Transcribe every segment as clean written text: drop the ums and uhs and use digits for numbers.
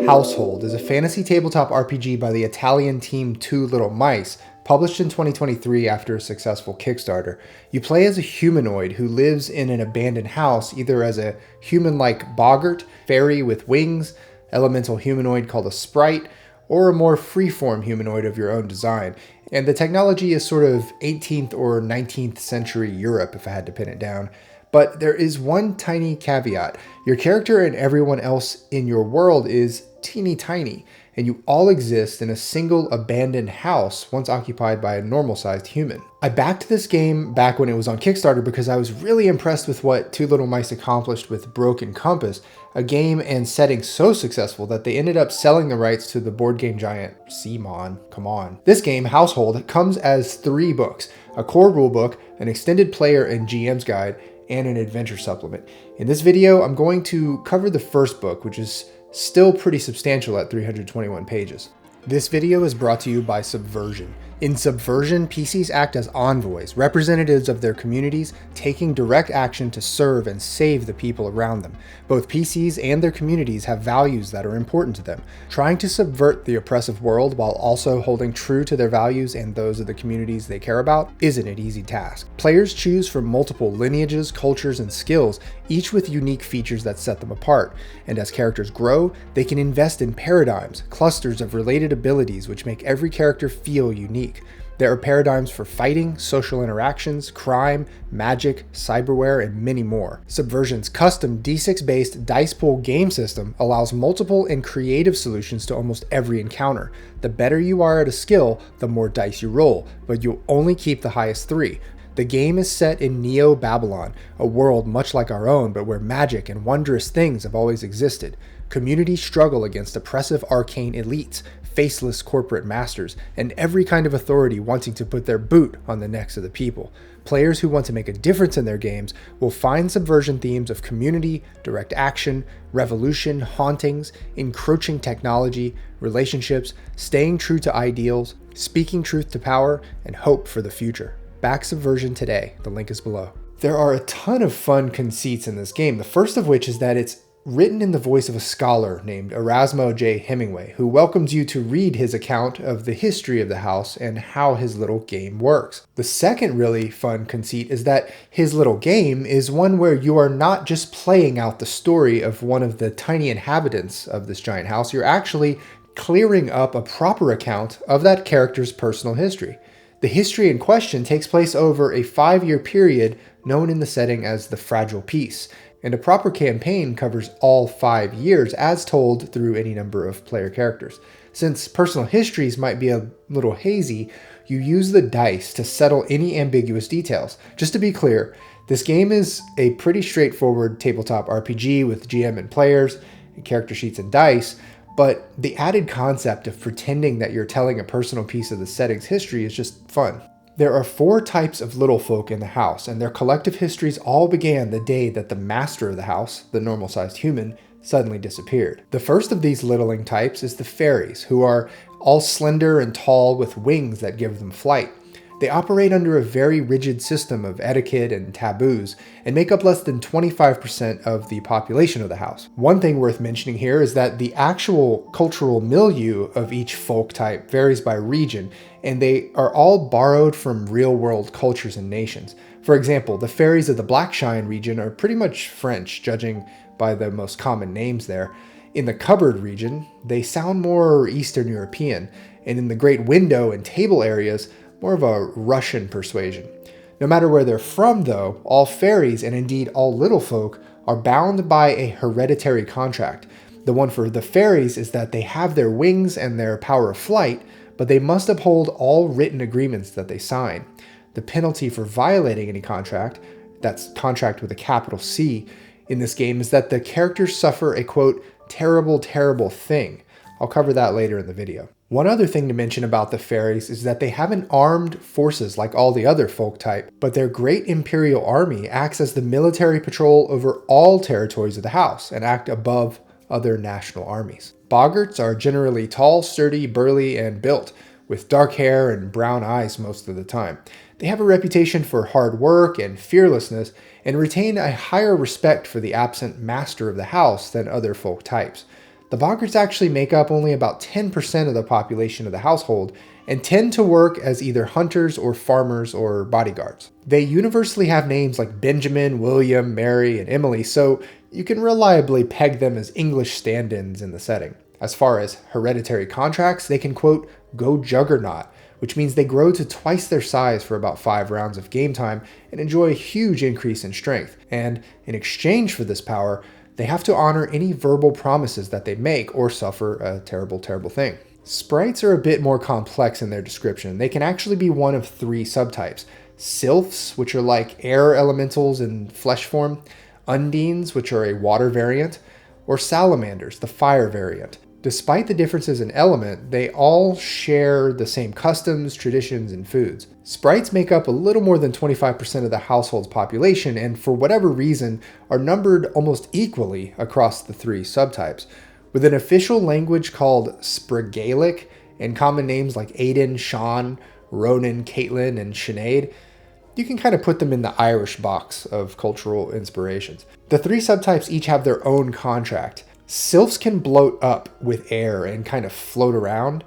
Household is a fantasy tabletop RPG by the Italian team Two Little Mice, published in 2023 after a successful Kickstarter. You play as a humanoid who lives in an abandoned house, either as a human-like boggart, fairy with wings, elemental humanoid called a sprite, or a more free-form humanoid of your own design. And the technology is sort of 18th or 19th century Europe, if I had to pin it down. But there is one tiny caveat. Your character and everyone else in your world is teeny tiny, and you all exist in a single abandoned house once occupied by a normal-sized human. I backed this game back when it was on Kickstarter because I was really impressed with what Two Little Mice accomplished with Broken Compass, a game and setting so successful that they ended up selling the rights to the board game giant Simon. Come on. This game, Household, comes as 3 books, a core rulebook, an extended player and GM's guide, and an adventure supplement. In this video, I'm going to cover the first book, which is still pretty substantial at 321 pages. This video is brought to you by Subversion. In Subversion, PCs act as envoys, representatives of their communities, taking direct action to serve and save the people around them. Both PCs and their communities have values that are important to them. Trying to subvert the oppressive world while also holding true to their values and those of the communities they care about isn't an easy task. Players choose from multiple lineages, cultures, and skills, each with unique features that set them apart. And as characters grow, they can invest in paradigms, clusters of related abilities which make every character feel unique. There are paradigms for fighting, social interactions, crime, magic, cyberware, and many more. Subversion's custom D6-based dice pool game system allows multiple and creative solutions to almost every encounter. The better you are at a skill, the more dice you roll, but you'll only keep the highest 3. The game is set in Neo-Babylon, a world much like our own, but where magic and wondrous things have always existed. Communities struggle against oppressive arcane elites, faceless corporate masters, and every kind of authority wanting to put their boot on the necks of the people. Players who want to make a difference in their games will find Subversion themes of community, direct action, revolution, hauntings, encroaching technology, relationships, staying true to ideals, speaking truth to power, and hope for the future. Back Subversion today. The link is below. There are a ton of fun conceits in this game, the first of which is that it's written in the voice of a scholar named Erasmo J. Hemingway, who welcomes you to read his account of the history of the house and how his little game works. The second really fun conceit is that his little game is one where you are not just playing out the story of one of the tiny inhabitants of this giant house, you're actually clearing up a proper account of that character's personal history. The history in question takes place over a 5-year period known in the setting as the Fragile Peace, and a proper campaign covers all 5 years as told through any number of player characters. Since personal histories might be a little hazy, you use the dice to settle any ambiguous details. Just to be clear, this game is a pretty straightforward tabletop RPG with GM and players, and character sheets and dice, but the added concept of pretending that you're telling a personal piece of the setting's history is just fun. There are 4 types of little folk in the house, and their collective histories all began the day that the master of the house, the normal-sized human, suddenly disappeared. The first of these littling types is the fairies, who are all slender and tall with wings that give them flight. They operate under a very rigid system of etiquette and taboos, and make up less than 25% of the population of the house. One thing worth mentioning here is that the actual cultural milieu of each folk type varies by region, and they are all borrowed from real-world cultures and nations. For example, the fairies of the Blackshine region are pretty much French, judging by the most common names there. In the Cupboard region, they sound more Eastern European, and in the Great Window and Table areas, more of a Russian persuasion. No matter where they're from, though, all fairies, and indeed all little folk, are bound by a hereditary contract. The one for the fairies is that they have their wings and their power of flight, but they must uphold all written agreements that they sign. The penalty for violating any contract, that's contract with a capital C, in this game is that the characters suffer a, quote, terrible, terrible thing. I'll cover that later in the video. One other thing to mention about the fairies is that they haven't armed forces like all the other folk type, but their great imperial army acts as the military patrol over all territories of the house and act above other national armies. Boggarts are generally tall, sturdy, burly, and built, with dark hair and brown eyes most of the time. They have a reputation for hard work and fearlessness, and retain a higher respect for the absent master of the house than other folk types. The boggarts actually make up only about 10% of the population of the household and tend to work as either hunters or farmers or bodyguards. They universally have names like Benjamin, William, Mary, and Emily, so you can reliably peg them as English stand-ins in the setting. As far as hereditary contracts, they can, quote, go juggernaut, which means they grow to twice their size for about 5 rounds of game time and enjoy a huge increase in strength. And in exchange for this power, they have to honor any verbal promises that they make or suffer a terrible, terrible thing. Sprites are a bit more complex in their description. They can actually be one of 3 subtypes. Sylphs, which are like air elementals in flesh form, Undines, which are a water variant, or Salamanders, the fire variant. Despite the differences in element, they all share the same customs, traditions, and foods. Sprites make up a little more than 25% of the household's population and for whatever reason are numbered almost equally across the 3 subtypes. With an official language called Sprigalic and common names like Aidan, Sean, Ronan, Caitlin, and Sinead, you can kind of put them in the Irish box of cultural inspirations. The 3 subtypes each have their own contract. Sylphs can bloat up with air and kind of float around.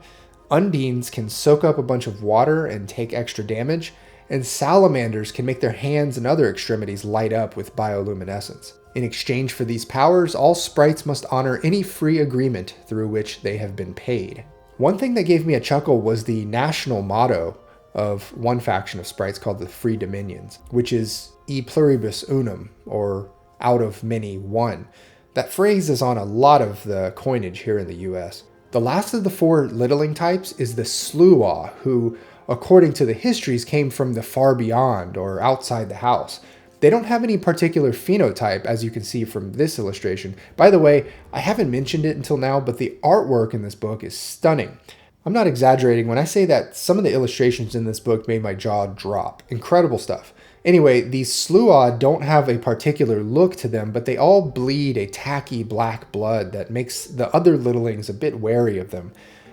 Undines can soak up a bunch of water and take extra damage. And salamanders can make their hands and other extremities light up with bioluminescence. In exchange for these powers, all sprites must honor any free agreement through which they have been paid. One thing that gave me a chuckle was the national motto of one faction of sprites called the Free Dominions, which is E pluribus unum, or out of many one. That phrase is on a lot of the coinage here in the US. The last of the 4 littling types is the Sluagh, who, according to the histories, came from the far beyond or outside the house. They don't have any particular phenotype, as you can see from this illustration. By the way, I haven't mentioned it until now, but the artwork in this book is stunning. I'm not exaggerating when I say that some of the illustrations in this book made my jaw drop. Incredible stuff. Anyway, these Sluagh don't have a particular look to them, but they all bleed a tacky black blood that makes the other littlings a bit wary of them.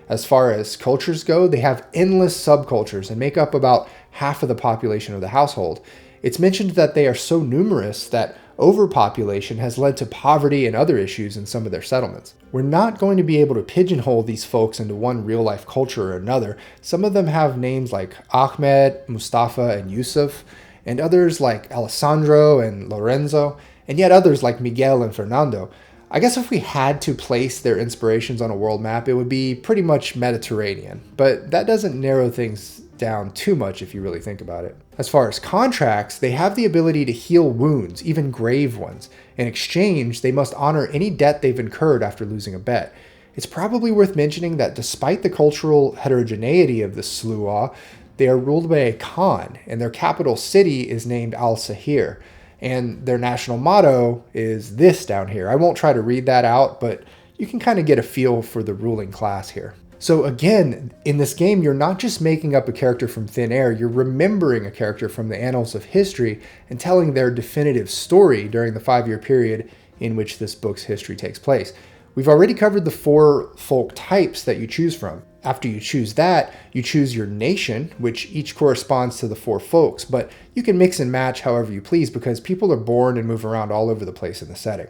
As far as cultures go, they have endless subcultures and make up about half of the population of the household. It's mentioned that they are so numerous that overpopulation has led to poverty and other issues in some of their settlements. We're not going to be able to pigeonhole these folks into one real-life culture or another. Some of them have names like Ahmed, Mustafa, and Yusuf, and others like Alessandro and Lorenzo, and yet others like Miguel and Fernando. I guess if we had to place their inspirations on a world map, it would be pretty much Mediterranean, but that doesn't narrow things down too much if you really think about it. As far as contracts, they have the ability to heal wounds, even grave ones. In exchange, they must honor any debt they've incurred after losing a bet. It's probably worth mentioning that despite the cultural heterogeneity of the Sluagh, they are ruled by a Khan, and their capital city is named Al-Sahir. And their national motto is this down here. I won't try to read that out, but you can kind of get a feel for the ruling class here. So again, in this game, you're not just making up a character from thin air, you're remembering a character from the annals of history and telling their definitive story during the 5-year period in which this book's history takes place. We've already covered the 4 folk types that you choose from. After you choose that, you choose your nation, which each corresponds to the 4 folks, but you can mix and match however you please because people are born and move around all over the place in the setting.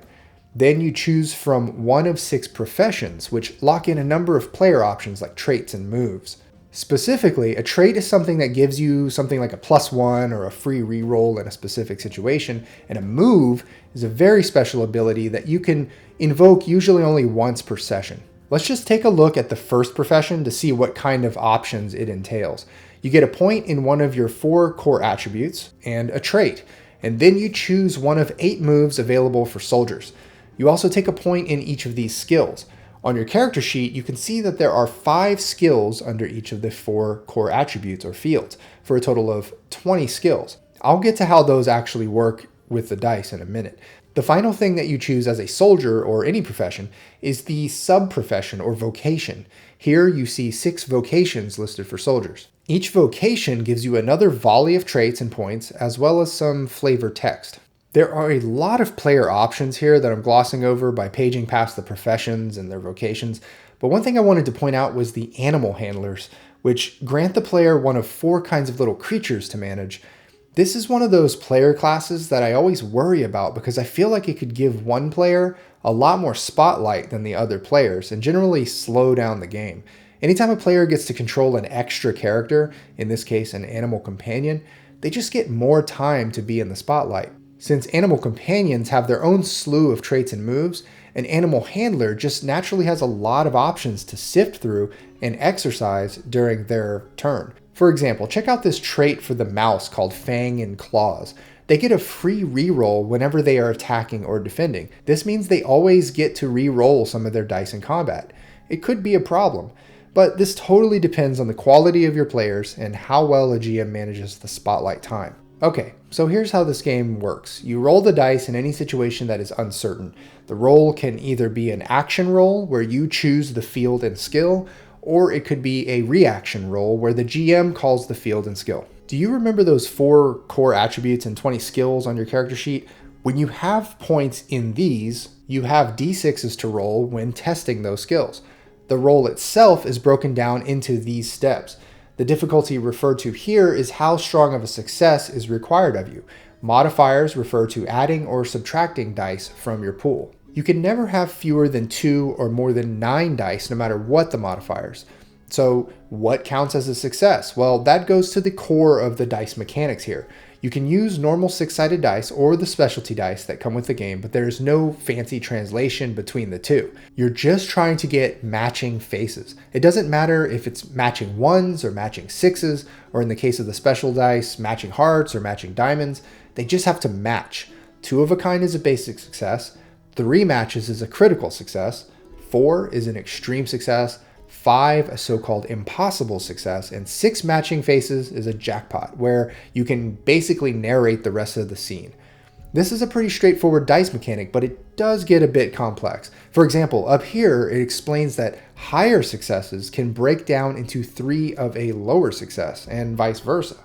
Then you choose from one of 6 professions, which lock in a number of player options like traits and moves. Specifically, a trait is something that gives you something like a +1 or a free reroll in a specific situation, and a move is a very special ability that you can invoke usually only once per session. Let's just take a look at the first profession to see what kind of options it entails. You get a point in one of your 4 core attributes and a trait, and then you choose one of 8 moves available for soldiers. You also take a point in each of these skills. On your character sheet, you can see that there are 5 skills under each of the 4 core attributes or fields, for a total of 20 skills. I'll get to how those actually work with the dice in a minute. The final thing that you choose as a soldier or any profession is the sub-profession or vocation. Here you see 6 vocations listed for soldiers. Each vocation gives you another volley of traits and points, as well as some flavor text. There are a lot of player options here that I'm glossing over by paging past the professions and their vocations, but one thing I wanted to point out was the animal handlers, which grant the player one of 4 kinds of little creatures to manage. This is one of those player classes that I always worry about because I feel like it could give one player a lot more spotlight than the other players and generally slow down the game. Anytime a player gets to control an extra character, in this case an animal companion, they just get more time to be in the spotlight. Since animal companions have their own slew of traits and moves, an animal handler just naturally has a lot of options to sift through and exercise during their turn. For example, check out this trait for the mouse called Fang and Claws. They get a free reroll whenever they are attacking or defending. This means they always get to reroll some of their dice in combat. It could be a problem, but this totally depends on the quality of your players and how well a GM manages the spotlight time. Okay, so here's how this game works. You roll the dice in any situation that is uncertain. The roll can either be an action roll where you choose the field and skill, or it could be a reaction roll where the GM calls the field and skill. Do you remember those 4 core attributes and 20 skills on your character sheet? When you have points in these, you have d6s to roll when testing those skills. The roll itself is broken down into these steps. The difficulty referred to here is how strong of a success is required of you. Modifiers refer to adding or subtracting dice from your pool. You can never have fewer than 2 or more than 9 dice no matter what the modifiers. So what counts as a success? Well, that goes to the core of the dice mechanics here. You can use normal 6-sided dice or the specialty dice that come with the game, but there is no fancy translation between the two. You're just trying to get matching faces. It doesn't matter if it's matching 1s or matching 6s, or in the case of the special dice, matching hearts or matching diamonds. They just have to match. 2 of a kind is a basic success, 3 matches is a critical success, 4 is an extreme success, 5 a so-called impossible success, and 6 matching faces is a jackpot, where you can basically narrate the rest of the scene. This is a pretty straightforward dice mechanic, but it does get a bit complex. For example, up here it explains that higher successes can break down into 3 of a lower success, and vice versa.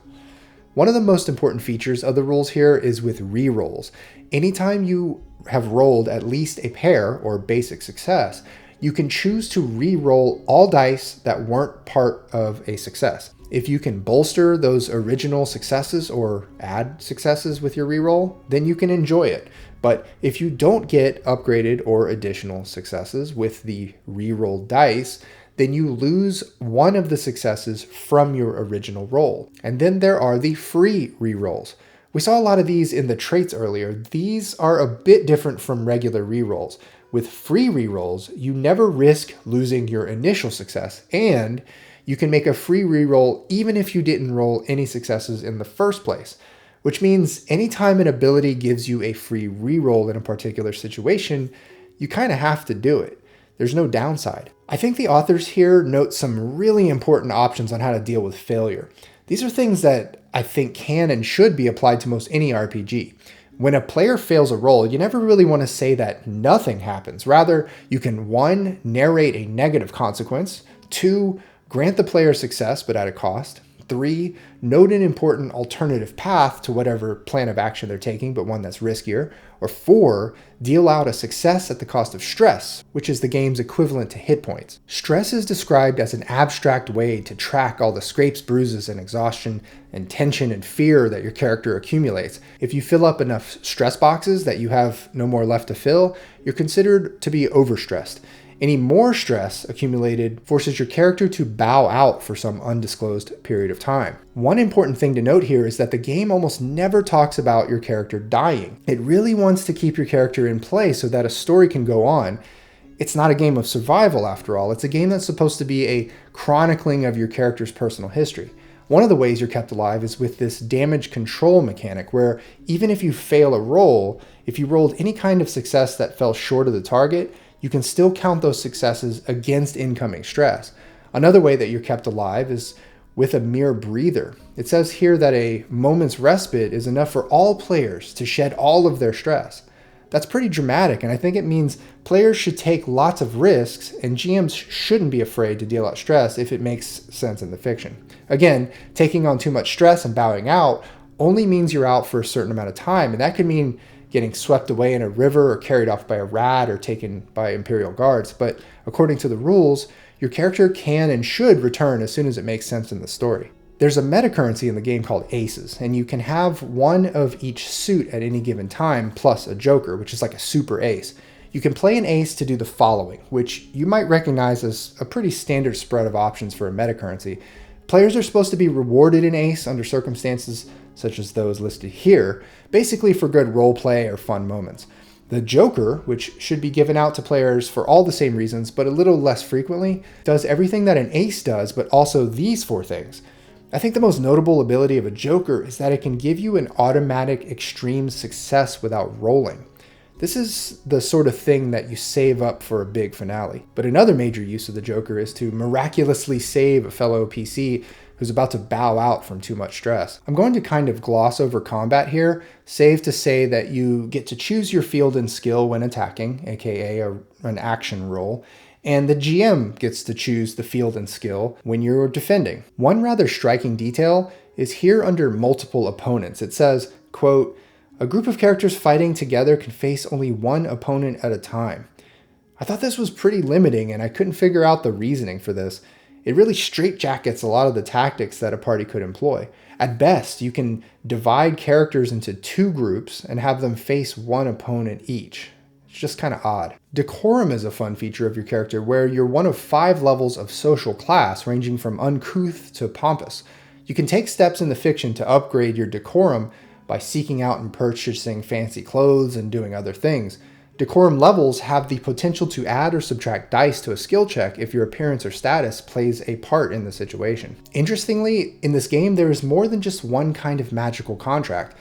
One of the most important features of the rules here is with rerolls. Anytime you have rolled at least a pair or basic success, you can choose to re-roll all dice that weren't part of a success. If you can bolster those original successes or add successes with your re-roll, then you can enjoy it. But if you don't get upgraded or additional successes with the re-rolled dice, then you lose one of the successes from your original roll. And then there are the free re-rolls. We saw a lot of these in the traits earlier. These are a bit different from regular re-rolls. With free rerolls, you never risk losing your initial success, and you can make a free reroll even if you didn't roll any successes in the first place, which means anytime an ability gives you a free reroll in a particular situation, you kind of have to do it. There's no downside. I think the authors here note some really important options on how to deal with failure. These are things that I think can and should be applied to most any RPG. When a player fails a roll, you never really want to say that nothing happens. Rather, you can 1, narrate a negative consequence, 2, grant the player success but at a cost, 3, note an important alternative path to whatever plan of action they're taking, but one that's riskier, or 4, deal out a success at the cost of stress, which is the game's equivalent to hit points. Stress is described as an abstract way to track all the scrapes, bruises, and exhaustion, and tension and fear that your character accumulates. If you fill up enough stress boxes that you have no more left to fill, you're considered to be overstressed. Any more stress accumulated forces your character to bow out for some undisclosed period of time. One important thing to note here is that the game almost never talks about your character dying. It really wants to keep your character in play so that a story can go on. It's not a game of survival after all. It's a game that's supposed to be a chronicling of your character's personal history. One of the ways you're kept alive is with this damage control mechanic, where even if you fail a roll, if you rolled any kind of success that fell short of the target, you can still count those successes against incoming stress. Another way that you're kept alive is with a mere breather. It says here that a moment's respite is enough for all players to shed all of their stress. That's pretty dramatic, and I think it means players should take lots of risks, and GMs shouldn't be afraid to deal out stress if it makes sense in the fiction. Again, taking on too much stress and bowing out only means you're out for a certain amount of time, and that could mean getting swept away in a river or carried off by a rat or taken by Imperial guards. But according to the rules, your character can and should return as soon as it makes sense in the story. There's a meta currency in the game called aces, and you can have one of each suit at any given time, plus a joker, which is like a super ace. You can play an ace to do the following, which you might recognize as a pretty standard spread of options for a meta currency. Players are supposed to be rewarded an ace under circumstances such as those listed here, basically for good roleplay or fun moments. The joker, which should be given out to players for all the same reasons, but a little less frequently, does everything that an ace does, but also these 4 things. I think the most notable ability of a joker is that it can give you an automatic extreme success without rolling. This is the sort of thing that you save up for a big finale. But another major use of the joker is to miraculously save a fellow PC who's about to bow out from too much stress. I'm going to kind of gloss over combat here, save to say that you get to choose your field and skill when attacking, aka an action roll, and the GM gets to choose the field and skill when you're defending. One rather striking detail is here under multiple opponents. It says, quote, "A group of characters fighting together can face only one opponent at a time." I thought this was pretty limiting, and I couldn't figure out the reasoning for this. It really straitjackets a lot of the tactics that a party could employ. At best, you can divide characters into 2 groups and have them face one opponent each. It's just kind of odd. Decorum is a fun feature of your character where you're one of 5 levels of social class, ranging from uncouth to pompous. You can take steps in the fiction to upgrade your decorum by seeking out and purchasing fancy clothes and doing other things. Decorum levels have the potential to add or subtract dice to a skill check if your appearance or status plays a part in the situation. Interestingly, in this game, there is more than just one kind of magical contract.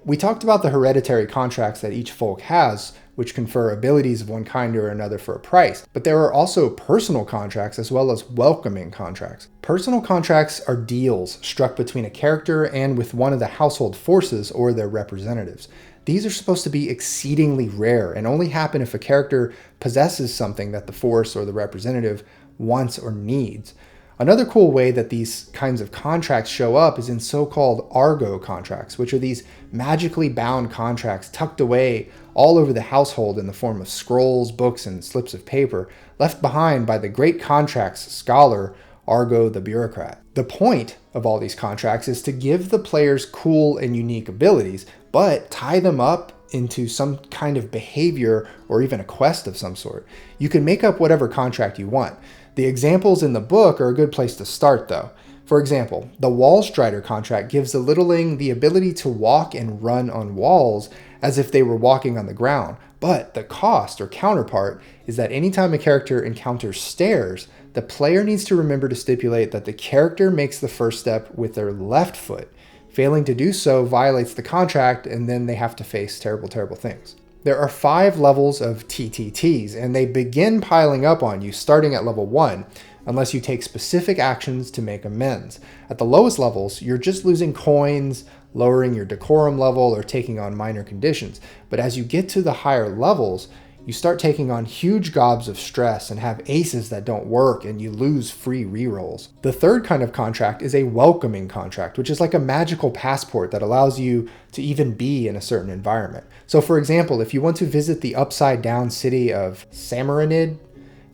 We talked about the hereditary contracts that each folk has, which confer abilities of one kind or another for a price, but there are also personal contracts as well as welcoming contracts. Personal contracts are deals struck between a character and with one of the household forces or their representatives. These are supposed to be exceedingly rare and only happen if a character possesses something that the force or the representative wants or needs. Another cool way that these kinds of contracts show up is in so-called Argo contracts, which are these magically bound contracts tucked away all over the household in the form of scrolls, books, and slips of paper left behind by the great contracts scholar Argo the bureaucrat. The point of all these contracts is to give the players cool and unique abilities, but tie them up into some kind of behavior or even a quest of some sort. You can make up whatever contract you want. The examples in the book are a good place to start though. For example, the Wall Strider contract gives the littling the ability to walk and run on walls as if they were walking on the ground. But the cost or counterpart is that anytime a character encounters stairs, the player needs to remember to stipulate that the character makes the first step with their left foot. Failing to do so violates the contract, and then they have to face terrible, terrible things. There are 5 levels of TTTs, and they begin piling up on you starting at level 1, unless you take specific actions to make amends. At the lowest levels, you're just losing coins, lowering your decorum level, or taking on minor conditions. But as you get to the higher levels, you start taking on huge gobs of stress and have aces that don't work, and you lose free rerolls. The third kind of contract is a welcoming contract, which is like a magical passport that allows you to even be in a certain environment. So for example, if you want to visit the upside down city of Samarinid,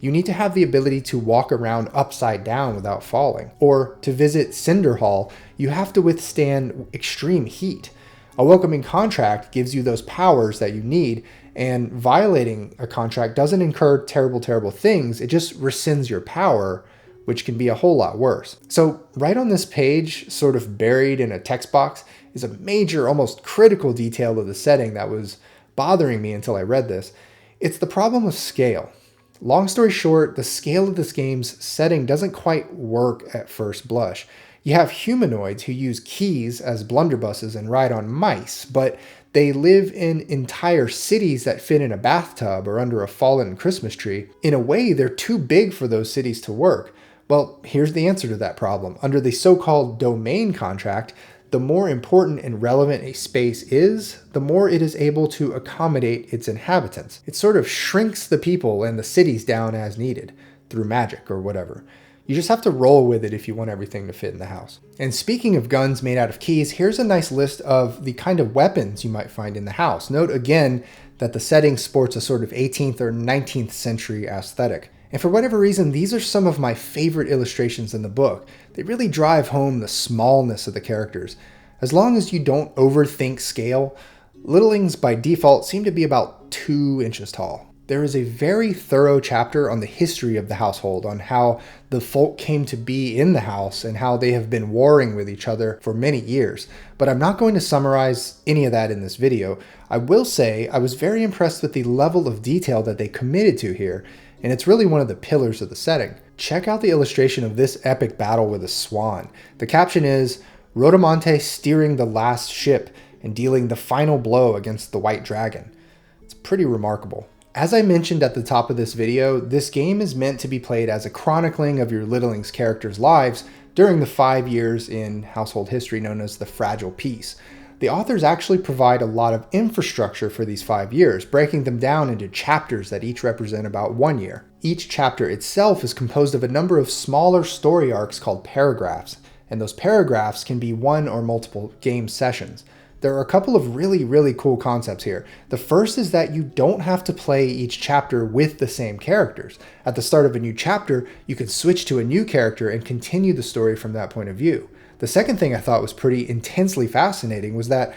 you need to have the ability to walk around upside down without falling. Or to visit Cinderhall, you have to withstand extreme heat. A welcoming contract gives you those powers that you need, and violating a contract doesn't incur terrible, terrible things. It just rescinds your power, which can be a whole lot worse. So right on this page, sort of buried in a text box, is a major, almost critical detail of the setting that was bothering me until I read this. It's the problem of scale. Long story short, the scale of this game's setting doesn't quite work at first blush. You have humanoids who use keys as blunderbusses and ride on mice, but they live in entire cities that fit in a bathtub or under a fallen Christmas tree. In a way, they're too big for those cities to work. Well, here's the answer to that problem. Under the so-called domain contract, the more important and relevant a space is, the more it is able to accommodate its inhabitants. It sort of shrinks the people and the cities down as needed, through magic or whatever. You just have to roll with it if you want everything to fit in the house. And speaking of guns made out of keys, here's a nice list of the kind of weapons you might find in the house. Note again that the setting sports a sort of 18th or 19th century aesthetic. And for whatever reason, these are some of my favorite illustrations in the book. They really drive home the smallness of the characters. As long as you don't overthink scale, littlings by default seem to be about 2 inches tall. There is a very thorough chapter on the history of the household, on how the folk came to be in the house and how they have been warring with each other for many years. But I'm not going to summarize any of that in this video. I will say I was very impressed with the level of detail that they committed to here, and it's really one of the pillars of the setting. Check out the illustration of this epic battle with a swan. The caption is, Rhodomonte steering the last ship and dealing the final blow against the white dragon. It's pretty remarkable. As I mentioned at the top of this video, this game is meant to be played as a chronicling of your littlings' characters' lives during the 5 years in household history known as the Fragile Peace. The authors actually provide a lot of infrastructure for these 5 years, breaking them down into chapters that each represent about 1 year. Each chapter itself is composed of a number of smaller story arcs called paragraphs, and those paragraphs can be 1 or multiple game sessions. There are a couple of really cool concepts here. The first is that you don't have to play each chapter with the same characters. At the start of a new chapter, you can switch to a new character and continue the story from that point of view. The second thing I thought was pretty intensely fascinating was that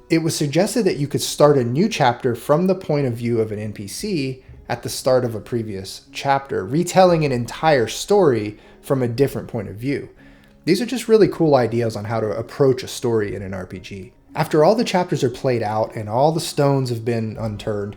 it was suggested that you could start a new chapter from the point of view of an NPC at the start of a previous chapter, retelling an entire story from a different point of view. These are just really cool ideas on how to approach a story in an RPG. After all the chapters are played out and all the stones have been unturned,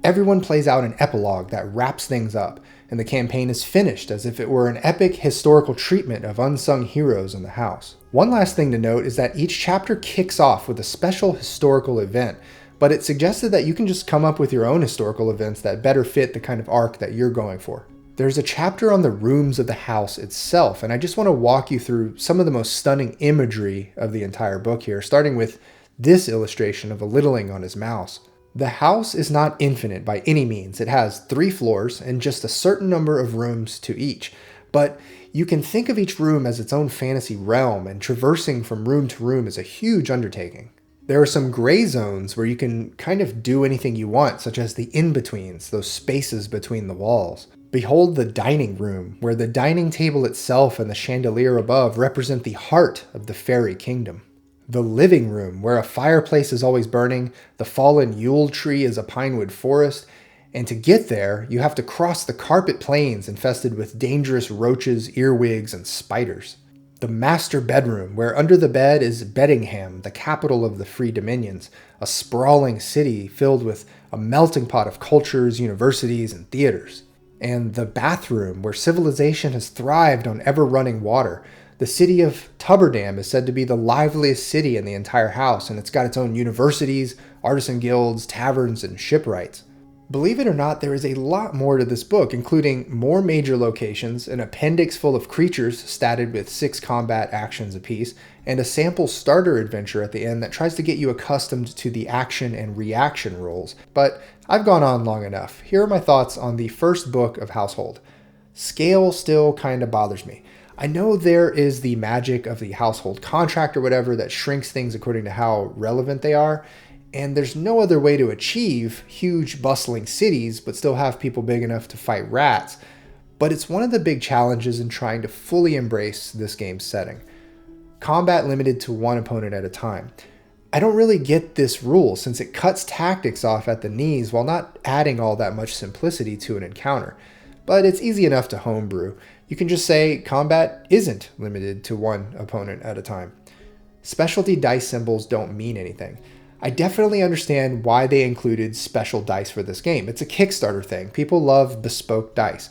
everyone plays out an epilogue that wraps things up, and the campaign is finished as if it were an epic historical treatment of unsung heroes in the house. One last thing to note is that each chapter kicks off with a special historical event, but it suggested that you can just come up with your own historical events that better fit the kind of arc that you're going for. There's a chapter on the rooms of the house itself, and I just want to walk you through some of the most stunning imagery of the entire book here, starting with this illustration of a littling on his mouse. The house is not infinite by any means. It has 3 floors and just a certain number of rooms to each, but you can think of each room as its own fantasy realm, and traversing from room to room is a huge undertaking. There are some gray zones where you can kind of do anything you want, such as the in-betweens, those spaces between the walls. Behold the dining room, where the dining table itself and the chandelier above represent the heart of the fairy kingdom. The living room, where a fireplace is always burning, the fallen Yule tree is a pinewood forest, and to get there, you have to cross the carpet plains infested with dangerous roaches, earwigs, and spiders. The master bedroom, where under the bed is Beddingham, the capital of the Free Dominions, a sprawling city filled with a melting pot of cultures, universities, and theaters. And the bathroom, where civilization has thrived on ever-running water. The city of Tubberdam is said to be the liveliest city in the entire house, and it's got its own universities, artisan guilds, taverns, and shipwrights. Believe it or not, there is a lot more to this book, including more major locations, an appendix full of creatures statted with 6 combat actions apiece, and a sample starter adventure at the end that tries to get you accustomed to the action and reaction rolls. But I've gone on long enough. Here are my thoughts on the first book of Household. Scale still kind of bothers me. I know there is the magic of the household contract or whatever that shrinks things according to how relevant they are, and there's no other way to achieve huge bustling cities but still have people big enough to fight rats. But it's one of the big challenges in trying to fully embrace this game's setting. Combat limited to 1 opponent at a time. I don't really get this rule since it cuts tactics off at the knees while not adding all that much simplicity to an encounter. But it's easy enough to homebrew. You can just say combat isn't limited to 1 opponent at a time. Specialty dice symbols don't mean anything. I definitely understand why they included special dice for this game. It's a Kickstarter thing. People love bespoke dice.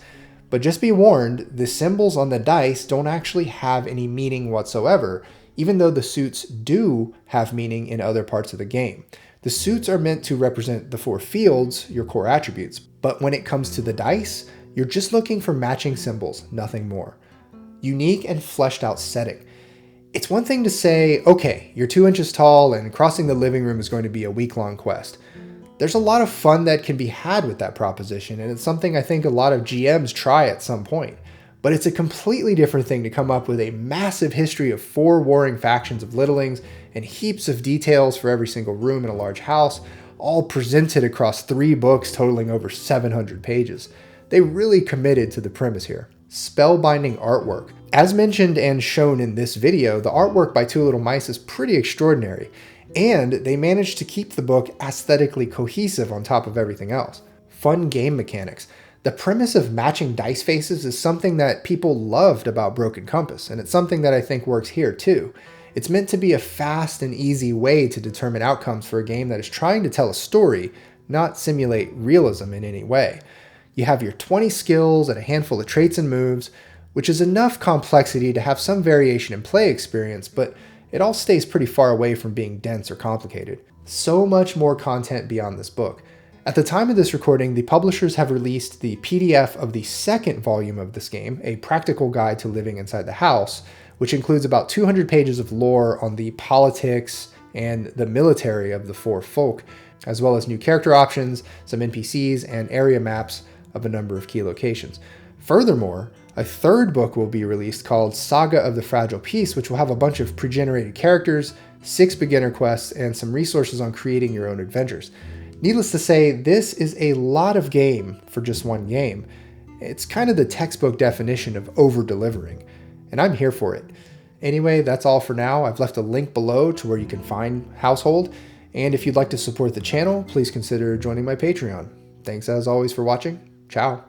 But just be warned, the symbols on the dice don't actually have any meaning whatsoever, even though the suits do have meaning in other parts of the game. The suits are meant to represent the 4 fields, your core attributes, but when it comes to the dice, you're just looking for matching symbols, nothing more. Unique and fleshed out setting. It's one thing to say, okay, you're 2 inches tall and crossing the living room is going to be a week-long quest. There's a lot of fun that can be had with that proposition, and it's something I think a lot of GMs try at some point. But it's a completely different thing to come up with a massive history of 4 warring factions of littlings and heaps of details for every single room in a large house, all presented across 3 books totaling over 700 pages. They really committed to the premise here. Spellbinding artwork. As mentioned and shown in this video, the artwork by Two Little Mice is pretty extraordinary, and they managed to keep the book aesthetically cohesive on top of everything else. Fun game mechanics. The premise of matching dice faces is something that people loved about Broken Compass, and it's something that I think works here too. It's meant to be a fast and easy way to determine outcomes for a game that is trying to tell a story, not simulate realism in any way. You have your 20 skills and a handful of traits and moves, which is enough complexity to have some variation in play experience, but it all stays pretty far away from being dense or complicated. So much more content beyond this book. At the time of this recording, the publishers have released the PDF of the second volume of this game, A Practical Guide to Living Inside the House, which includes about 200 pages of lore on the politics and the military of the four folk, as well as new character options, some NPCs, and area maps of a number of key locations. Furthermore, a third book will be released called Saga of the Fragile Peace, which will have a bunch of pre-generated characters, 6 beginner quests, and some resources on creating your own adventures. Needless to say, this is a lot of game for just one game. It's kind of the textbook definition of over-delivering, and I'm here for it. Anyway, that's all for now. I've left a link below to where you can find Household, and if you'd like to support the channel, please consider joining my Patreon. Thanks as always for watching. Ciao.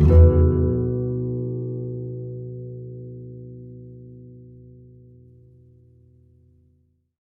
Thank you.